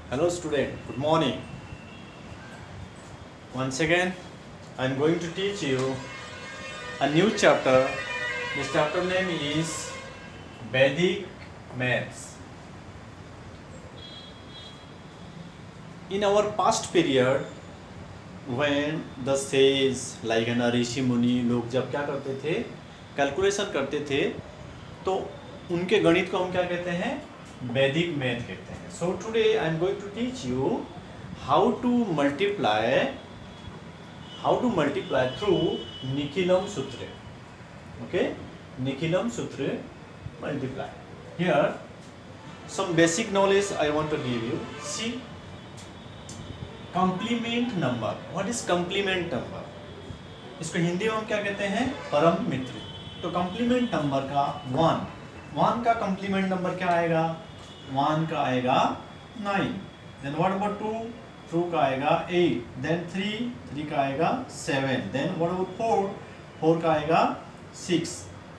Hello student, good morning. Once again, I am going to teach you a new chapter. This chapter name is Vedic Maths. In our past period, when the sages like ऋषि मुनि लोग जब क्या करते थे, calculation करते थे, तो उनके गणित को हम क्या कहते हैं, वैदिक मैथ कहते हैं. So today I am going to teach you how to multiply through Nikhilam sutra. Okay, Nikhilam सूत्र multiply. Here some basic knowledge I want to give you. See, complement number. What is complement number? इसको हिंदी में हम क्या कहते हैं, परम मित्र. तो कंप्लीमेंट नंबर का वन का कंप्लीमेंट नंबर क्या आएगा, वन का आएगा 9. देन व्हाट अबाउट टू का आएगा 8. देन थ्री का आएगा 7. देन व्हाट अबाउट फोर का आएगा 6.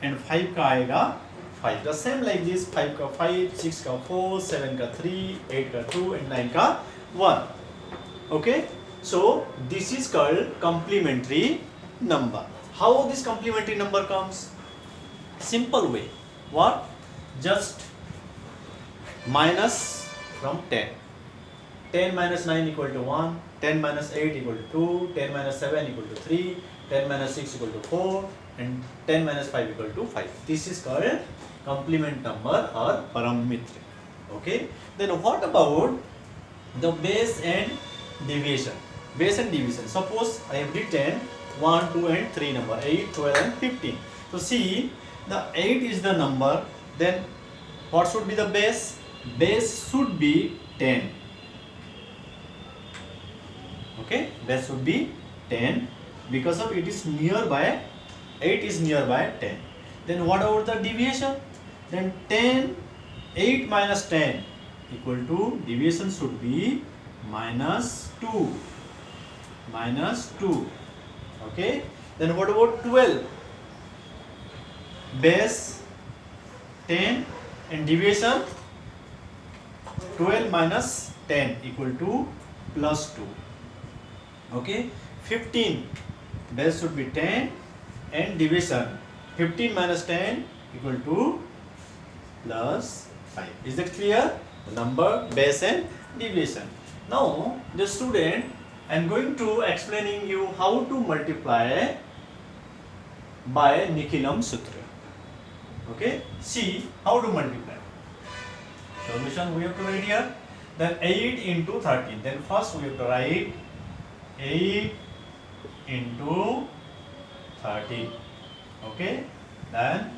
एंड 5 का आएगा 5. द सेम लाइक दिस, 5 का 5, 6 का 4, 7 का 3, 8 का 2 एंड 9 का 1. Okay, so this is called complementary number. How this complementary number comes? Simple way. What? Just minus from 10. 10 minus 9 equal to 1. 10 minus 8 equal to 2. 10 minus 7 equal to 3. 10 minus 6 equal to 4. And 10 minus 5 equal to 5. This is called complement number or paramitra. Okay. Then what about the base and deviation? Base and division. Suppose I have written 1, 2 and 3 number, 8, 12 and 15. So see, the 8 is the number, then what should be the base? Base should be 10. Okay, base should be 10 because of it is nearby, 8 is nearby 10. Then what about the deviation? Then 8 minus 10 equal to, deviation should be minus 2. Okay, then what about 12? Base 10 and deviation 12 minus 10 equal to plus 2. Okay, 15, base should be 10 and division 15 minus 10 equal to plus 5. Is that clear? The number, base and deviation. Now the student, I am going to explaining you how to multiply by Nikhilam Sutra. Okay, see how to multiply. Solution we have to write here. Then 8 into 13. Then first we have to write 8 into 13. Okay, then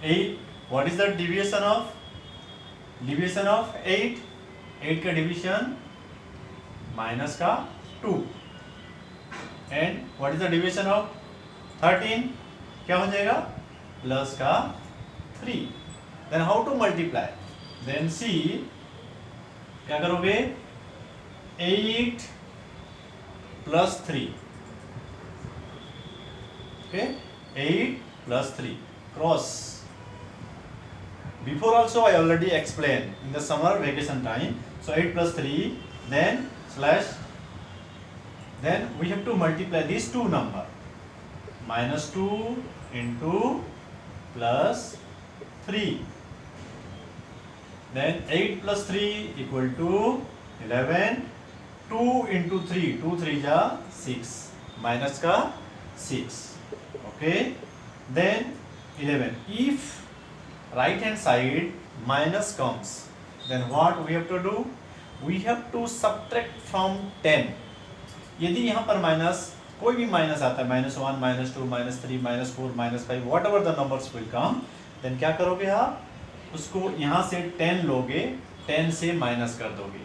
8. What is the deviation of 8? 8 का division minus का 2. And what is the division of 13? क्या हो जाएगा, plus का 3. Then how to multiply? Then see, क्या करोगे, 8 plus 3. Okay, 8 plus 3 cross. Before also I already explained in the summer vacation time. So 8 plus 3, then slash, then we have to multiply these two number, minus 2 into plus 3. Then 8 plus 3 equal to 11. 2 into 3, 2 3 ja 6, minus ka 6. Okay, then 11. If right hand side minus comes, then what we have to do? We have to subtract from 10. यदि यहाँ पर minus, कोई भी minus आता है, -1, -2, -3, -4, -5, whatever the numbers will come, then क्या करोगे आप, उसको यहाँ से 10 लोगे, 10 से माइनस कर दोगे.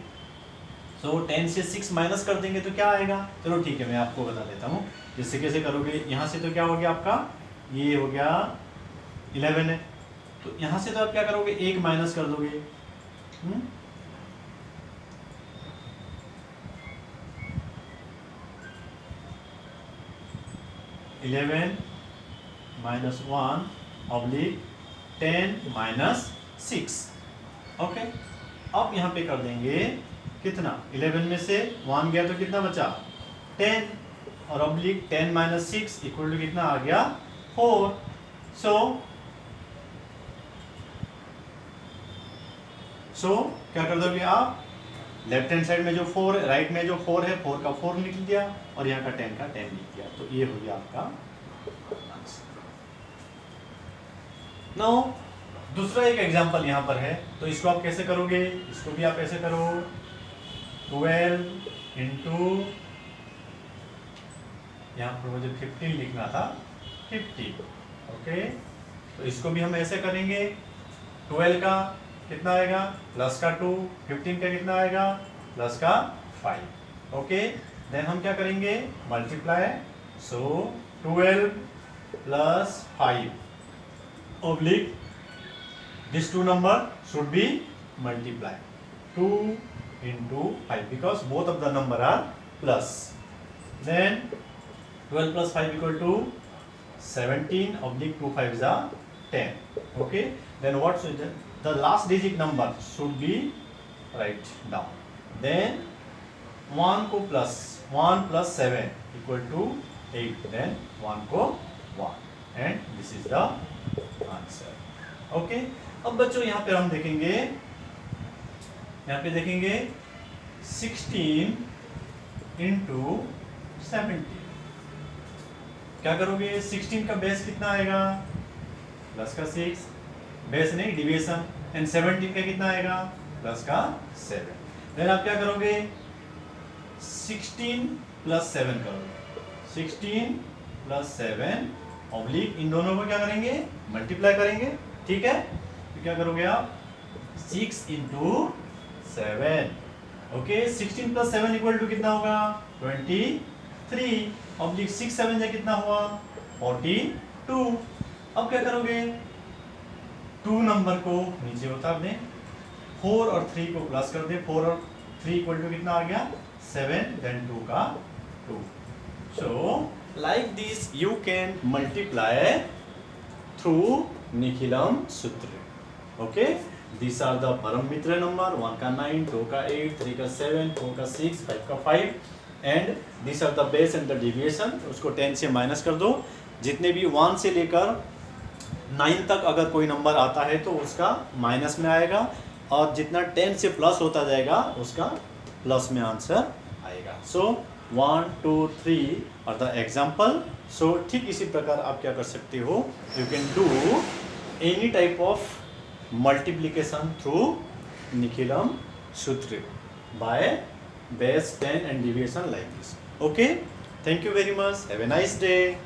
सो 10 से 6 माइनस कर देंगे तो क्या आएगा, चलो ठीक है मैं आपको बता देता हूँ. जिससे कैसे करोगे, यहाँ से तो क्या हो गया आपका, ये हो गया 11 है, तो यहाँ से तो आप क्या करोगे, 1 माइनस कर दोगे. 11 minus 1 oblique 10 minus 6. ओके, अब यहाँ पे कर देंगे कितना 11 में से 1 गया तो कितना बचा 10 और ऑब्लिक 10 माइनस 6 इक्वल टू कितना आ गया 4। सो क्या कर दोगे आप लेफ्ट हैंड साइड में जो 4 है, राइट में जो 4 है 4 का 4 लिख दिया और यहाँ का 10 का 10 लिख दिया, तो ये हो गया आपका आंसर। नाउ दूसरा एक एग्जांपल यहाँ पर है, तो इसको आप कैसे करोगे, इसको भी आप ऐसे करो 12 इंटू यहाँ पर मुझे 15 लिखना था 50, ओके। तो इसको भी हम ऐसे करेंगे 12 का कितना आएगा प्लस का 2, 15 का कितना आएगा प्लस का 5, ओके। देन हम क्या करेंगे multiply, so 12 plus 5 oblique these two number should be multiplied 2 into 5 because both of the number are plus. Then 12 plus 5 equal to 17 oblique 2 5 is a 10, okay. Then what should the last digit number should be write down. Then 1 को plus 1 plus 7 equal to 8, then 1 को 1 and this is the answer, okay. अब बच्चों यहाँ पे हम देखेंगे, यहाँ पे देखेंगे 16 into 17, क्या करोगे 16 का बेस कितना आएगा प्लस का 6, बेस नहीं डिवीजन, एंड 17 का कितना आएगा प्लस का 7। देन आप क्या करोगे 16 प्लस 7 करोगे, 16 प्लस 7 ऑब्लिक इन दोनों को क्या करेंगे मल्टीप्लाई करेंगे, ठीक है। तो क्या करोगे आप 6 into 7, okay. 16 plus 7 equal to कितना होगा 23 ऑब्लिक 6 7 जा कितना हुआ 42। अब क्या करोगे 2 नंबर को नीचे उतार दें, 4 और 3 को प्लस कर दें, 4 और 3 इक्वल टू कितना आ गया 7, देन 2 का 2। So like this you can multiply through Nikhilam सूत्र, ओके। दिस आर द परम मित्र नंबर, 1 का 9, 2 का 8, 3 का 7, 4 का 6, 5 का 5 and this are the base and the deviation. उसको 10 से माइनस कर दो, जितने भी 1 से लेकर 9 तक अगर कोई नंबर आता है तो उसका माइनस में आएगा, और जितना 10 से प्लस होता जाएगा उसका प्लस में आंसर आएगा। सो 1 2 3 और द एग्जाम्पल। सो ठीक इसी प्रकार आप क्या कर सकते हो, you can do any type of multiplication through Nikilam Sutra by base 10 and deviation like this, okay. Thank you very much, have a nice day.